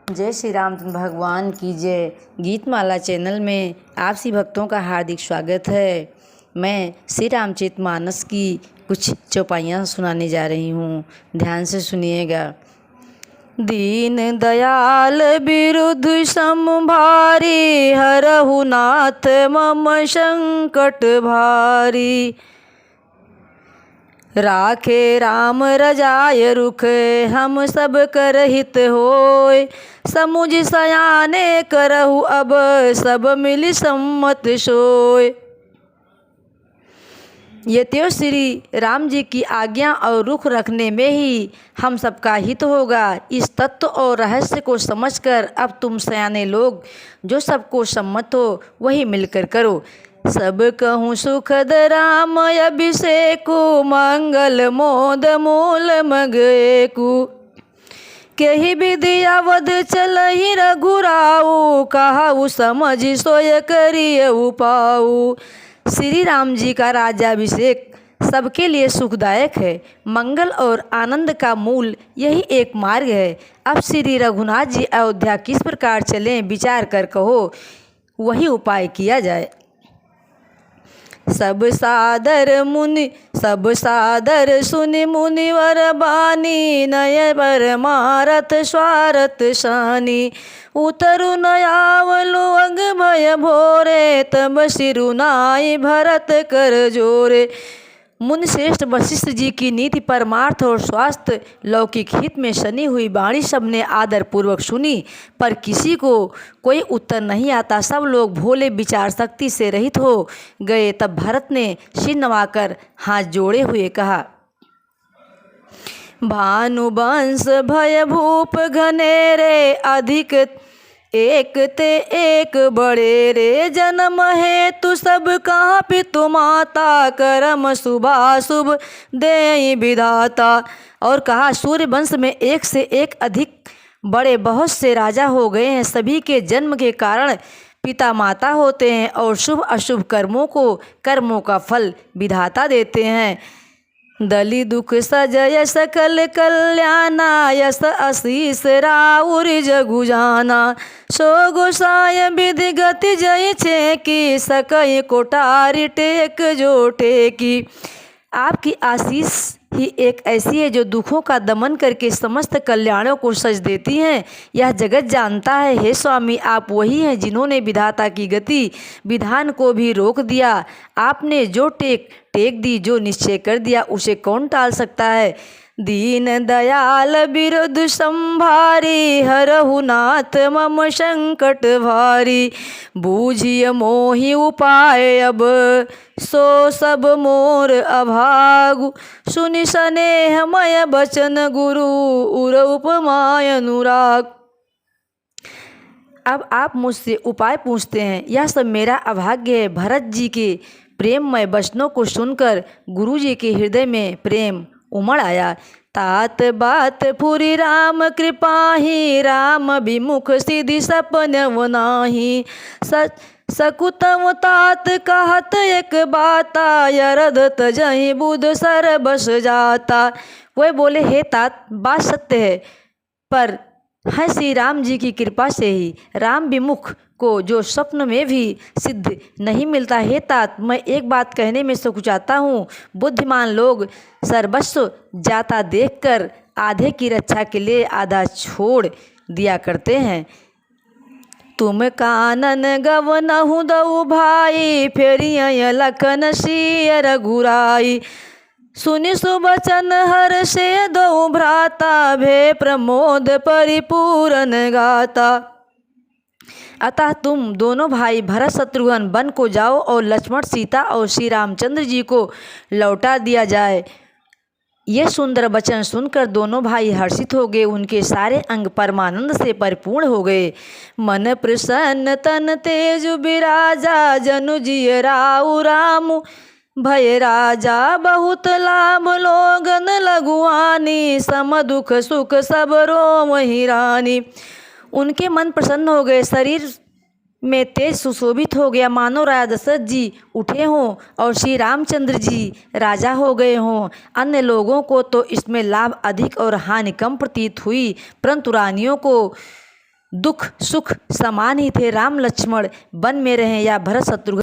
जय श्री रामचंद्र भगवान की जय। गीतमाला चैनल में आप सभी भक्तों का हार्दिक स्वागत है। मैं श्री रामचरितमानस की कुछ चौपाइयाँ सुनाने जा रही हूँ, ध्यान से सुनिएगा। दीन दयाल विरुद्ध संभारी, हरहु नाथ मम संकट भारी। राखे राम रजाय रुख, हम सब कर हित होय। समुझ सयाने करहु अब, सब मिल सम्मत सोय। ये तो श्री राम जी की आज्ञा और रुख रखने में ही हम सबका हित होगा। इस तत्व और रहस्य को समझकर अब तुम सयाने लोग जो सबको सम्मत हो वही मिलकर करो। सब कहूँ सुखद राम अभिषेकु, मंगल मोद मूल मगेकु। केहि विधि अवध चलहि रघुराऊ, कहाऊ समझ सोय करिय उपाऊ। श्री राम जी का राज्याभिषेक सबके लिए सुखदायक है। मंगल और आनंद का मूल यही एक मार्ग है। अब श्री रघुनाथ जी अयोध्या किस प्रकार चलें विचार कर कहो, वही उपाय किया जाए। सब सादर सुनि मुनिवर बानी, नय परमारथ स्वारथ शानी। उतरु नयावलु अंग भय भोरे, तब सिरुनाई भरत कर जोरे। मुनि श्रेष्ठ वशिष्ठ जी की नीति परमार्थ और स्वास्थ्य लौकिक हित में सनी हुई वाणी सबने आदर पूर्वक सुनी, पर किसी को कोई उत्तर नहीं आता। सब लोग भोले विचार शक्ति से रहित हो गए। तब भरत ने सिर नवाकर हाथ जोड़े हुए कहा, भानुवंश भय भूप घनेरे, अधिक एक ते एक बड़े रे। जन्म हेतु सब कहाँ पितु माता, करम शुभाशुभ देई विधाता। और कहा, सूर्य वंश में एक से एक अधिक बड़े बहुत से राजा हो गए हैं। सभी के जन्म के कारण पिता माता होते हैं और शुभ अशुभ कर्मों का फल विधाता देते हैं। दली दुख सजय सकल कल्याणा, यस आशीष राउर जगु जाना। सो गोसाय विधि गति जय छे की, सकई कोटारी टेक जो टेकी। आपकी आशीष ही एक ऐसी है जो दुखों का दमन करके समस्त कल्याणों को सज देती हैं। यह जगत जानता है। हे स्वामी, आप वही हैं जिन्होंने विधाता की गति विधान को भी रोक दिया। आपने जो टेक दी, जो निश्चय कर दिया, उसे कौन टाल सकता है। दीन दयाल विरुद्ध संभारी, हरहु नाथ मम संकट भारी। बूझिय मोहि उपाय अब, सो सब मोर अभागु। सुनि स्नेहमय बचन गुरु, उर उपमाय अनुराग। अब आप मुझसे उपाय पूछते हैं, यह सब मेरा अभाग्य है। भरत जी के प्रेममय वचनों को सुनकर गुरु जी के हृदय में प्रेम उमड़ आया। तात बात फुरी राम कृपाही, राम विमुख सिद्धि सपन वनाही। सकुतम तात कहत एक बाता, यरद तजहि बुध सर बस जाता। वह बोले, हे तात, बात सत्य है, पर है श्री राम जी की कृपा से ही। राम विमुख को जो स्वप्न में भी सिद्ध नहीं मिलता। हे तात, मैं एक बात कहने में सकुचाता हूँ। बुद्धिमान लोग सर्वस्व जाता देखकर आधे की रक्षा के लिए आधा छोड़ दिया करते हैं। तुम कानन गवनहु दऊ भाई, फेरिय लखन सिय रघुराई। सुनि सुबचन हर से दो भ्राता, भे प्रमोद परिपूरन गाता। अतः तुम दोनों भाई भरत शत्रुघ्न वन को जाओ और लक्ष्मण सीता और श्री रामचंद्र जी को लौटा दिया जाए। ये सुंदर वचन सुनकर दोनों भाई हर्षित हो गए। उनके सारे अंग परमानंद से परिपूर्ण हो गए। मन प्रसन्न तन तेज बिराजा, जनु जिय राउ राम भय राजा। बहुत लाभ लोगन लगुआनी, सम दुख सुख सब रोम ही रानी। उनके मन प्रसन्न हो गए, शरीर में तेज सुशोभित हो गया, मानो राजा दशरथ जी उठे हों और श्री रामचंद्र जी राजा हो गए हों। अन्य लोगों को तो इसमें लाभ अधिक और हानि कम प्रतीत हुई, परंतु रानियों को दुख सुख समान ही थे। राम लक्ष्मण वन में रहे या भरत शत्रुघ्न